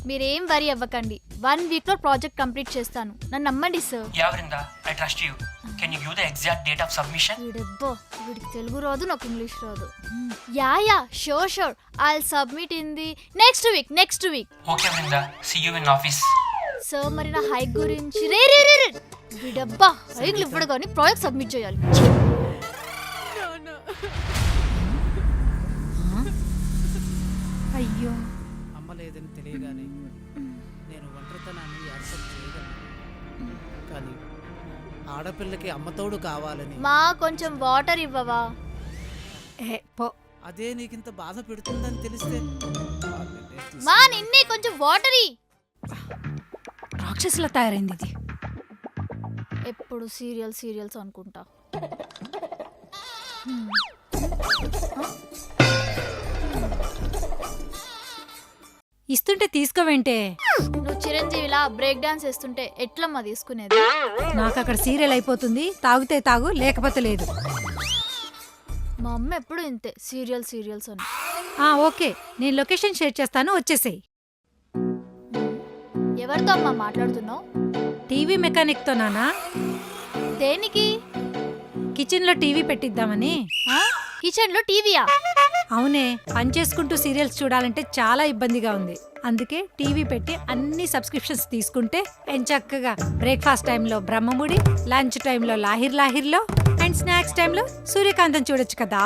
మీరేం వరీ అవ్వకండి, 1 వీక్ లో ప్రాజెక్ట్ కంప్లీట్ చేస్తాను, నన్ను నమ్మండి sir. Yeah, Vrinda, I trust you. Can you give the exact date of submission? వీడబ్బో, వీడికి తెలుగు రాదు, నాకు ఇంగ్లీష్ రాదు. Yeah sure I'll submit in the next week. Okay, Vrinda. See you in office. Sir మరి నా hike గురించి రే వీడబ్బా, హైక్లు ఇవ్వడు కానీ project submit చేయాలి. అయ్యో, అమ్మ లేదని తెలియగానే నేను ఒంటరితనాన్ని యాక్సెప్ట్ చేయగలను. కానీ ఆడపిల్లకి అమ్మతోడు కావాలని మా కొంచెం వాటర్ ఇవ్వవా? ఏ పో. అదే నీకింత బాధ పెడుతుందని తెలిస్తే మా నిన్నే కొంచెం వాటర్ ఇ. రాక్షసులా తయారైంది ఇది. ఎప్పుడు సీరియల్స్ అనుకుంటా. ఇస్తుంటే తీసుకోవేంటే? నువ్వు చిరంజీవిలా బ్రేక్ డాన్స్ వేస్తుంటే ఎట్లమ్మా తీసుకునేది? నాకు అక్కడ సీరియల్ అయిపోతుంది. తాగితే తాగు, లేకపోతే లేదు. మా అమ్మ ఎప్పుడు ఇంతే, సీరియల్స్ అని. ఓకే, నేను లొకేషన్ షేర్ చేస్తాను, వచ్చేసేయ్. ఎవరితో అమ్మా మాట్లాడుతున్నావు? టీవీ మెకానిక్తో నానా. దేనికి? కిచెన్లో టీవీ పెట్టిద్దామని. కిచెన్ లో టీవీయా? అవునే, పని చేసుకుంటూ సీరియల్స్ చూడాలంటే చాలా ఇబ్బందిగా ఉంది. అందుకే టీవీ పెట్టి అన్ని సబ్స్క్రిప్షన్స్ తీసుకుంటే ఎంచక్కగా బ్రేక్ఫాస్ట్ టైంలో బ్రహ్మముడి, లంచ్ టైంలో లాహిర్లో అండ్ స్నాక్స్ టైంలో సూర్యకాంతం చూడొచ్చు కదా.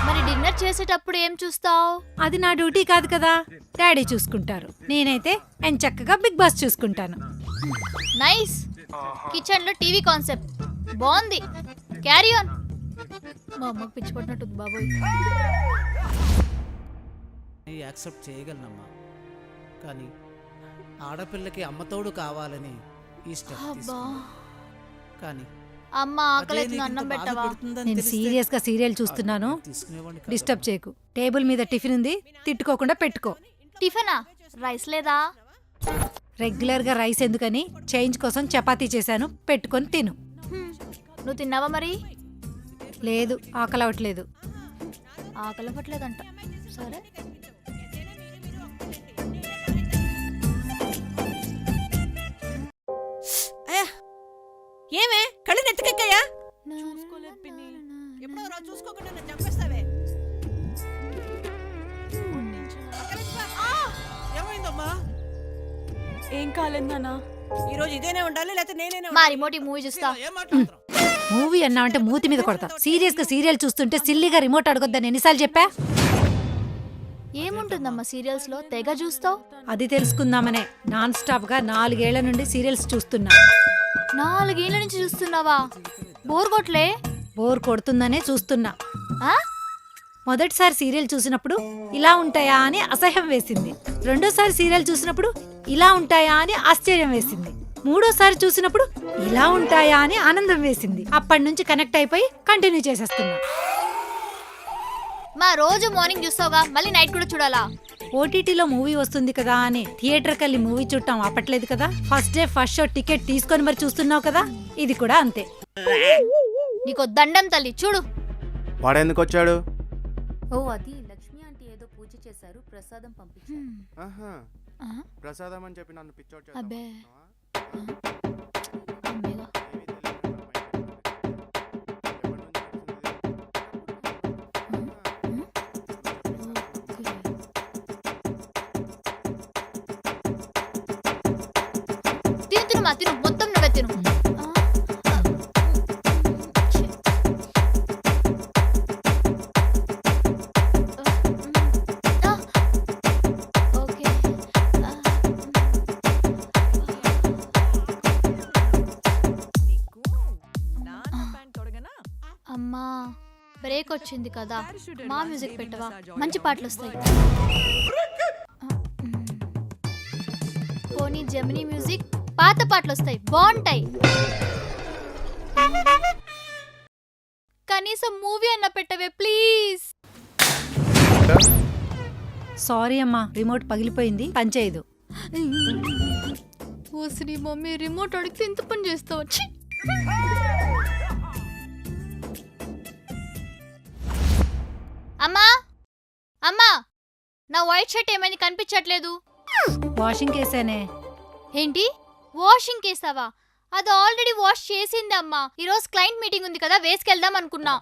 మరి డిన్నర్ చేసేటప్పుడు ఏం చూస్తావు? అది నా డ్యూటీ కాదు కదా, డాడీ చూసుకుంటారు. నేనైతే ఎంచక్కగా బిగ్ బాస్ చూసుకుంటాను. నైస్. కిచెన్ లో టీవీ కాన్సెప్ట్ బాగుంది, క్యారీ ఆన్. మా అమ్మకు పిచ్చి పట్టినట్టుంది బాబోయ్. యాక్సెప్ట్ చేయగలనమ్మా, కానీ ఆడపిల్లకి అమ్మతోడు కావాలని ఇష్టం. కానీ అమ్మ ఆకలితో అన్నం పెట్టవా? నేను సీరియస్ గా సీరియల్ చూస్తున్నాను, డిస్టర్బ్ చేయకు. టేబుల్ మీద టిఫిన్ ఉంది, తిట్టుకోకుండా పెట్టుకో. టిఫినా? రైస్ లేదా? రెగ్యులర్ గా రైస్ ఎందుకని చేంజ్ కోసం చపాతీ చేశాను, పెట్టుకొని తిను. నువ్వు తిన్నావా మరి? లేదు, ఆకలి అవట్లేదు. ఆకలి పట్టలేదంట. సరే. ఏమే కళ్ళు నెత్తికెక్కాయా? చూసుకోకుండా చంపేస్తావే. ఏమైందమ్మా? ఏం కాలేదన్నా. ఈ రోజు ఇదేనే ఉండాలి, లేకపోతే నేనే మా రిమోట్ ఈ మూవీ చూస్తా. ఏం మాట్లాడుతున్నావు? మూవీ అన్నా అంటే మూతి మీద కొడతా. సీరియస్ గా సీరియల్ చూస్తుంటే సిల్లీగా రిమోట్ అడగొద్దని ఎన్నిసార్లు చెప్పా? ఏముంటుందమ్మా సీరియల్స్ లో తెగ చూస్తావు? అది తెలుసుకుందామనే నాన్ స్టాప్ గా 4 ఏళ్ల నుండి సీరియల్స్ చూస్తున్నా. 4 ఏళ్ల నుంచి చూస్తున్నావా? బోర్ కొట్లే? బోర్ కొడుతుందనే చూస్తున్నా. ఆ? మొదటిసారి సీరియల్ చూసినప్పుడు ఇలా ఉంటాయా అని అసహ్యం వేసింది. రెండోసారి సీరియల్ చూసినప్పుడు ఇలా ఉంటాయా అని ఆశ్చర్యం వేసింది. మూడోసారి చూసినప్పుడు ఇలా ఉంటాయా అని ఆనందం వేసింది. అప్పటి నుంచి కనెక్ట్ అయిపోయి కంటిన్యూ చేసేస్తున్నా. మా రోజు మార్నింగ్ చూస్తావుగా, మళ్ళీ నైట్ కూడా చూడాలా? ఓటీటీలో మూవీ వస్తుంది కదా అని థియేటర్కి వెళ్ళి మూవీ చూడటం ఆపట్లేదు కదా. First day first show ticket తీసుకొని మరి చూస్తున్నావు కదా, ఇది కూడా అంతే. నీకు దండం తల్లి, చూడు. వాడెందుకు వచ్చాడు? ఓ అది లక్ష్మి ఆంటీ ఏదో పూజ చేశారు, ప్రసాదం పంపించారు. ప్రసాదం అని చెప్పి నన్ను పిచ్చోడు అబ్బే. తిను మొత్తం నువ్వే తిను. అమ్మా బ్రేక్ వచ్చింది కదా, మా మ్యూజిక్ పెట్టవా? మంచి పాటలు వస్తాయి. పోనీ జెమినీ మ్యూజిక్, పాత పాటలు వస్తాయి, బాగుంటాయి. కనీసం మూవీ అన్న పెట్టవే ప్లీజ్. సారీ అమ్మా, రిమోట్ పగిలిపోయింది, పనిచేయదు. ఓసిని మమ్మీ, రిమోట్ అడిగితే ఎంత పని చేస్తావు? అమ్మా అమ్మా, నా వైట్ షర్ట్ ఏమైంది కనిపించట్లేదు? వాషింగ్ కేసానే. ఏంటి వాషింగ్ కేసావా? అది ఆల్రెడీ వాష్ చేసింది అమ్మా. ఈరోజు క్లయింట్ మీటింగ్ ఉంది కదా, వేసుకెళ్దాం అనుకున్నా.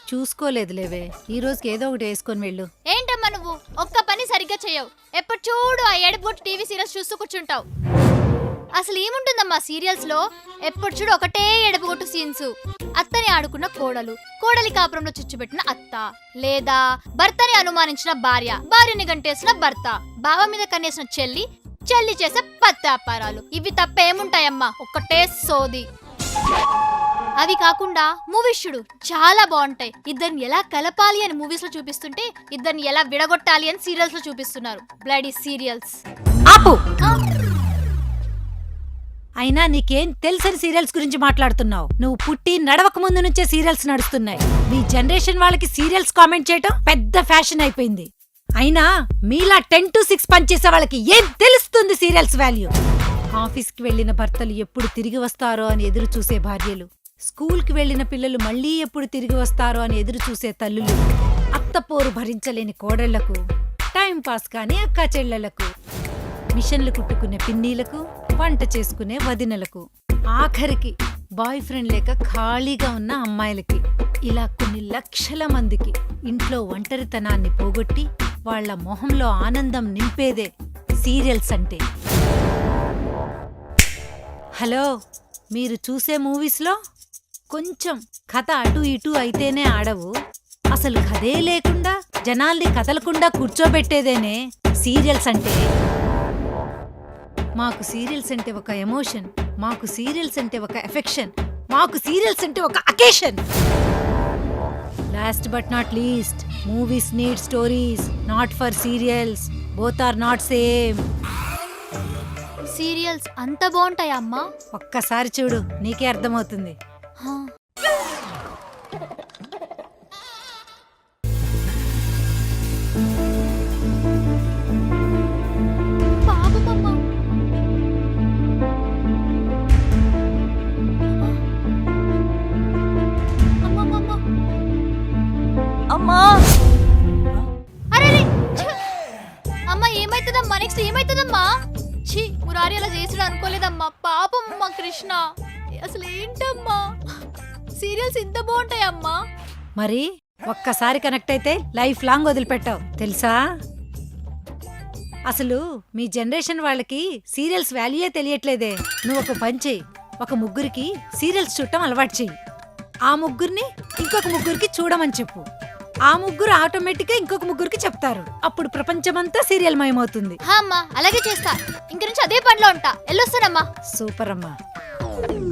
చూసుకోలేదులేవే, ఈ రోజుకి ఏదో ఒకటి వేసుకొని వెళ్ళు. ఏంటమ్మా నువ్వు ఒక్క పని సరిగ్గా చేయవు. ఎప్పుడు చూడు ఆ ఏడుబొట్టు టీవీ సీరియల్స్ చూస్తూ కూర్చుంటావు. అసలు ఏముంటుందమ్మా సీరియల్స్ లో? ఎప్పుడు చూడు ఒకటే ఎడబగొట్టు సీన్స్. అత్తని ఆడుకున్న కోడలు, కోడలి కాపురంలో చుచ్చుపెట్టిన అత్త, లేదా భర్తని అనుమానించిన భార్య, భార్యని గంటేసిన భర్త, బావ మీద కన్నేసిన చెల్లి, చెల్లి చేసే పత్తాపారాలు. ఇవి తప్పేముంటాయమ్మా, ఒక్కటే సోది. అవి కాకుండా మూవీస్ చూడు, చాలా బాగుంటాయి. ఇద్దరిని ఎలా కలపాలి అని మూవీస్ లో చూపిస్తుంటే, ఇద్దరిని ఎలా విడగొట్టాలి అని సీరియల్స్ లో చూపిస్తున్నారు. Bloody serials. ఆపు. అయినా నీకేం తెలుసని సీరియల్స్ గురించి మాట్లాడుతున్నావు? నువ్వు పుట్టి నడవక ముందు నుంచే సీరియల్స్ నడుస్తున్నాయి. మీ జనరేషన్ వాళ్ళకి సీరియల్స్ కామెంట్ చేయటం పెద్ద ఫ్యాషన్ అయిపోయింది. అయినా మీలా 10 to 6 పనిచేసే వాళ్ళకి ఏం తెలుస్తుంది సీరియల్స్ వాల్యూ? ఆఫీస్కి వెళ్లిన భర్తలు ఎప్పుడు తిరిగి వస్తారో అని ఎదురు చూసే భార్యలు, స్కూల్కి వెళ్లిన పిల్లలు మళ్లీ ఎప్పుడు తిరిగి వస్తారో అని ఎదురు చూసే తల్లులు, అత్తపోరు భరించలేని కోడళ్లకు, టైం పాస్ కాని అక్కా చెల్లెళ్లకు, మిషన్లు కుట్టుకునే పిన్నీలకు, వంట చేసుకునే వదినలకు, ఆఖరికి బాయ్ ఫ్రెండ్ లేక ఖాళీగా ఉన్న అమ్మాయిలకి, ఇలా కొన్ని లక్షల మందికి ఇంట్లో ఒంటరితనాన్ని పోగొట్టి వాళ్ల మొహంలో ఆనందం నింపేదే సీరియల్స్ అంటే. హలో, మీరు చూసే మూవీస్లో కొంచెం కథ అటు ఇటు అయితేనే ఆడవు. అసలు కథే లేకుండా జనాల్ని కదలకుండా కూర్చోబెట్టేదేనే సీరియల్స్ అంటే. మాకు సీరియల్స్ అంటే ఒక ఎమోషన్, మాకు సీరియల్స్ అంటే ఒక ఎఫెక్షన్, మాకు సీరియల్స్ అంటే ఒక occasion. Last but not least, movies need stories, not for serials. Both are not same. Serials అంత బాగుంటాయా అమ్మా? ఒక్కసారి చూడు, నీకే అర్థమవుతుంది. హా. పాపమమ్మా. అమ్మమ్మమ్మ. అమ్మా అరే అమ్మ, ఏమైతుందమ్మా? నెక్స్ట్ ఏమైతుందమ్మా? ఛీ, మురారి అలా చేసుడు అనుకోలేదమ్మా. పాపమ్మా కృష్ణ. అసలు ఏంటమ్మా సీరియల్స్ ఇంత బాగుంటాయమ్మా? మరి ఒక్కసారి కనెక్ట్ అయితే లైఫ్ లాంగ్ వదిలిపెట్టావు తెలుసా? అసలు మీ జనరేషన్ వాళ్ళకి సీరియల్స్ వాల్యూయే తెలియట్లేదే. నువ్వు ఒక పని చెయ్యి, ఒక ముగ్గురికి సీరియల్స్ చూడటం అలవాటు చెయ్యి. ఆ ముగ్గురిని ఇంకొక ముగ్గురికి చూడమని చెప్పు. ఆ ముగ్గురు ఆటోమేటిక్గా ఇంకొక ముగ్గురికి చెప్తారు. అప్పుడు ప్రపంచమంతా సీరియల్ మయమవుతుంది. అమ్మా అలాగే చేస్తా. ఇంక నుంచి అదే పనిలో ఉంటా. వెళ్ళొస్తానమ్మా. సూపర్ అమ్మా.